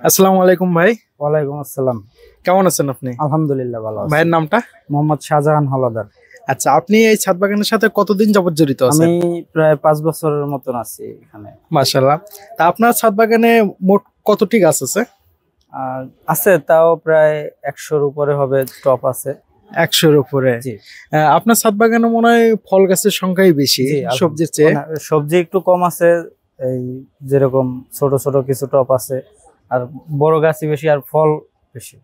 আসসালামু আলাইকুম ভাই। ওয়ালাইকুম আসসালাম। কেমন আছেন আপনি? আলহামদুলিল্লাহ ভালো আছি। ভাইয়ের নামটা? মোহাম্মদ শাহজাহান হলদার। আচ্ছা, আপনি এই ছাদ বাগানের সাথে কতদিন যাবত জড়িত আমি আছেন? প্রায় ৫ বছরের মতন আছি এখানে। মাশাআল্লাহ। তা আপনার ছাদ বাগানে মোট কতটি গাছ আছে? আর আছে তাও প্রায় ১০০-র উপরে হবে, টপ আছে। ১০০-র উপরে। জি। আপনার ছাদ বাগানে মনে হয় ফল গাছের সংখ্যাই বেশি জি, সবজির চেয়ে। সবজি একটু কম আছে, এই যেরকম ছোট ছোট কিছু টপ আছে, আর বড় গাছই বেশি আর ফল বেশি।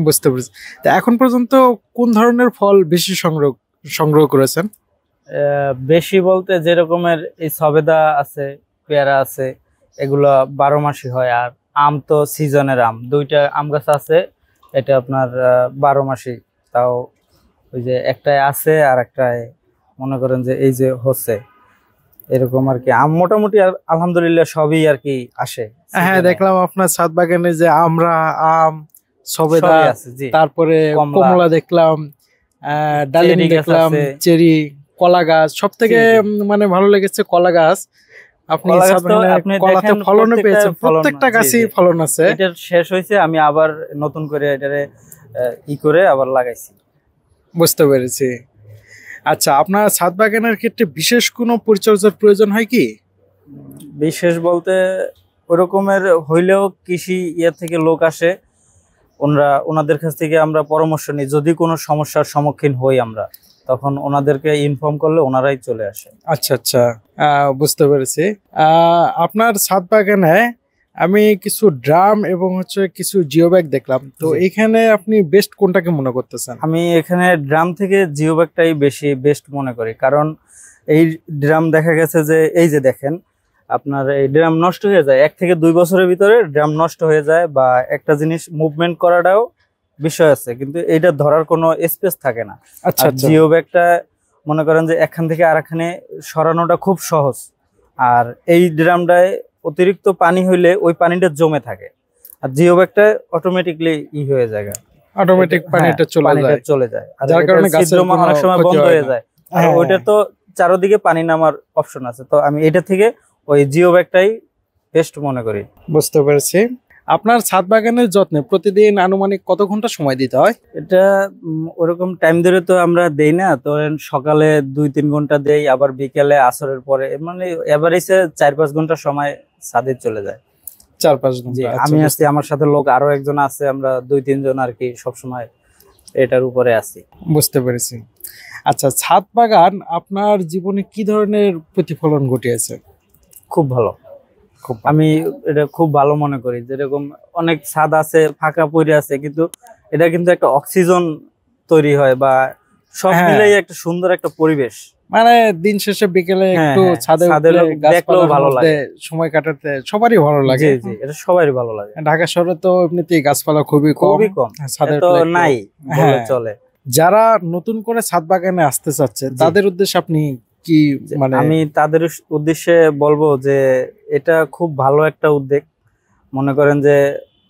বুঝতে পেরেছি। তা এখন পর্যন্ত কোন ধরনের ফল বেশি সংগ্রহ করেছেন? বেশি বলতে যেরকমের এই সবেদা আছে, পেয়ারা আছে, এগুলো ১২ মাসই হয়। আর আম তো সিজনের আম, ২টা আম গাছ আছে, এটা আপনার ১২ মাসই। তাও ওই যে একটাই আছে আর একটাই মনে করেন যে এই যে হচ্ছে এরকম আর কি। আম মোটামুটি আলহামদুলিল্লাহ সবই আর কি আসে। হ্যাঁ, দেখলাম আপনার ছাদ বাগানে যে আম, সবেদা আছে, জি। তারপরে কমলা দেখলাম, ডালিম দেখলাম, চেরি, কলা গাছ। সব থেকে মানে ভালো লেগেছে কলা গাছ। আপনি কলাতে ফলনও পেয়েছেন, প্রত্যেকটা গাছই ফলন আছে। এটা শেষ হয়েছে, আমি আবার নতুন করে এটারে করে আবার লাগাইছি। বুঝতে পেরেছি। আচ্ছা, আপনার ছাদ বাগানের ক্ষেত্রে বিশেষ কোনো পরিচর্যার প্রয়োজন হয় কি? বিশেষ বলতে ওরকমের হইলেও কৃষি থেকে লোক আসে, ওনাদের কাছ থেকে আমরা পরামর্শ নিই। যদি কোনো সমস্যার সম্মুখীন হই আমরা, তখন ওনাদেরকে ইনফর্ম করলে ওনারাই চলে আসে। আচ্ছা আচ্ছা, বুঝতে পেরেছি। আপনার ছাদ বাগানে আমি কিছু ড্রাম এবং কিছু জিও ব্যাগ দেখলাম, তো এখানে আপনি বেস্ট কোনটাকে মনে করতেছেন? আমি এখানে ড্রাম থেকে জিও ব্যাগটাই বেশি বেস্ট মনে করি, কারণ এই ড্রাম দেখা গেছে যে এই যে দেখেন আপনার এই ড্রাম নষ্ট হয়ে যায় ১ থেকে ২ বছরের ভিতরে, ড্রাম নষ্ট হয়ে যায়। বা একটা জিনিস মুভমেন্ট করাটাও বিষয় আছে, কিন্তু এইটা ধরার কোনো স্পেস থাকে না। আচ্ছা, জিও ব্যাগটা মনে করেন যে এখান থেকে আরেকখানে সরানোটা খুব সহজ। আর এই ড্রামটায় অতিরিক্ত পানি হইলে ওই পানিটা জমে থাকে, আর জিও ব্যাগটা অটোমেটিকলি হয়ে যায়, অটোমেটিক পানিটা চলে যায়, যার কারণে গাছের অনেক সময় বন্ধ হয়ে যায়। আর ওইটা তো চারদিকে পানি নামার অপশন আছে, তো আমি এটা থেকে ওই জিও ব্যাগটাই বেস্ট মনে করি। বুঝতে পেরেছি। আপনার ছাদ বাগানের যত্নে প্রতিদিন আনুমানিক কত ঘন্টা সময় দিতে হয়? এটা ওরকম টাইম ধরে তো আমরা দেই না, তো সকালে ২-৩ ঘন্টা দেই, আবার বিকেলে আসরের পরে, মানে এভারেজে ৪-৫ ঘন্টা সময় ছাদে চলে যায়। ৪-৫ ঘন্টা। আমি আছি, আমার সাথে লোক আরো একজন আছে, আমরা ২-৩ জন আর কি সবসময় এটার উপরে আছি। বুঝতে পেরেছি। আচ্ছা, ছাদ বাগান আপনার জীবনে কি ধরনের প্রতিফলন ঘটিয়েছে? খুব ভালো, আমি এটা খুব ভালো মনে করি। যেরকম অনেক ছাদ আছে ফাঁকা পড়ে আছে, কিন্তু এটা কিন্তু একটা অক্সিজেন তৈরি হয়, বা সব মিলাই একটা সুন্দর একটা পরিবেশ। মানে দিন শেষে বিকেলে একটু ছাদে দেখলেও ভালো লাগে, সময় কাটাতে সবারই ভালো লাগে। জি জি, এটা সবারই ভালো লাগে। ঢাকা শহরে তো এমনিতেই গাছপালা খুবই কম, ছাদে তো নাই বলে চলে। যারা নতুন করে ছাদ বাগানে আসতে চাচ্ছে তাদের উদ্দেশ্যে আপনি কি মানে? আমি তাদের উদ্দেশ্যে বলবো যে এটা খুব ভালো একটা উদ্যোগ। মনে করেন যে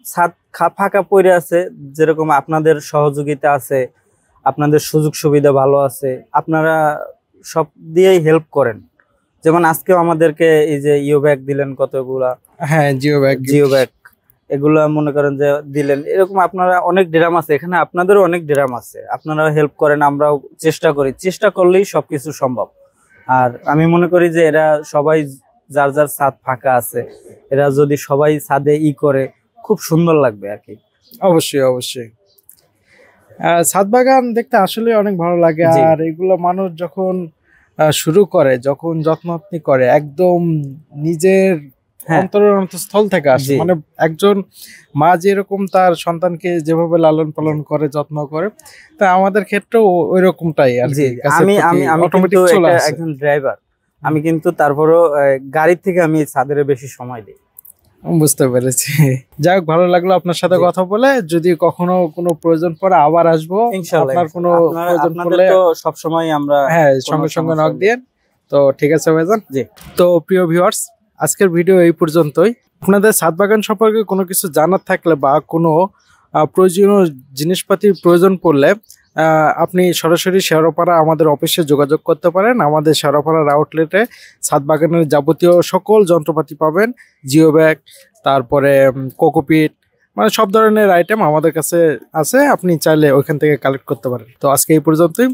ছাদ ফাঁকা পড়ে আছে, যেরকম আপনাদের সহযোগিতা আছে, আপনাদের সুযোগ সুবিধা ভালো আছে, আপনারা সব দিয়েই হেল্প করেন। যেমন আজকেও আমাদেরকে এই যে ব্যাগ দিলেন কতগুলা। হ্যাঁ, জিও ব্যাগ এগুলা মনে করেন যে দিলেন। এরকম আপনারা অনেক ড্রাম আছে এখানে, আপনাদেরও অনেক ড্রাম আছে, আপনারা হেল্প করেন, আমরাও চেষ্টা করি। চেষ্টা করলেই সবকিছু সম্ভব। আর আমি মনে করি যে এরা সবাই যার যার ছাদ ফাঁকা আছে, এরা যদি সবাই ছাদে করে খুব সুন্দর লাগবে আর কি। অবশ্যই অবশ্যই। ছাদ বাগান দেখতে আসলে অনেক ভালো লাগে। আর এগুলো মানুষ যখন শুরু করে, যখন যত্ন করে, একদম নিজের অন্তরের অন্তঃস্থল থেকে আসে। মানে একজন মা যেরকম তার সন্তানকে যেভাবে লালন পালন করে, যত্ন করে, তা আমাদের ক্ষেত্রেও ওই রকমটাই আর কি। আমি একজন ড্রাইভার, আমি কিন্তু তারপরও গাড়ির থেকে আমি ছাদের বেশি সময় দিই। বুঝতে পেরেছি। যাই হোক, ভালো লাগলো আপনার সাথে কথা বলে। যদি কখনো কোনো প্রয়োজন পড়ে আবার আসবো। আপনার কোনো প্রয়োজন পড়লে সবসময় আমরা সঙ্গে সঙ্গে নক দিয়ে। তো ঠিক আছে ভাইজান। জি। তো প্রিয় ভিউয়ার্স, আজকের ভিডিও এই পর্যন্তই। আপনাদের ছাদ বাগান সম্পর্কে কোনো কিছু জানার থাকলে বা কোনো প্রয়োজনীয় জিনিসপাতির প্রয়োজন পড়লে আপনি সরাসরি শেওড়াপাড়া আমাদের অফিসে যোগাযোগ করতে পারেন। আমাদের শেওড়াপাড়ার আউটলেটে ছাদ বাগানের যাবতীয় সকল যন্ত্রপাতি পাবেন। জিও ব্যাগ, তারপরে কোকোপিট, মানে সব ধরনের আইটেম আমাদের কাছে আছে, আপনি চাইলে ওইখান থেকে কালেক্ট করতে পারেন। তো আজকে এই পর্যন্তই।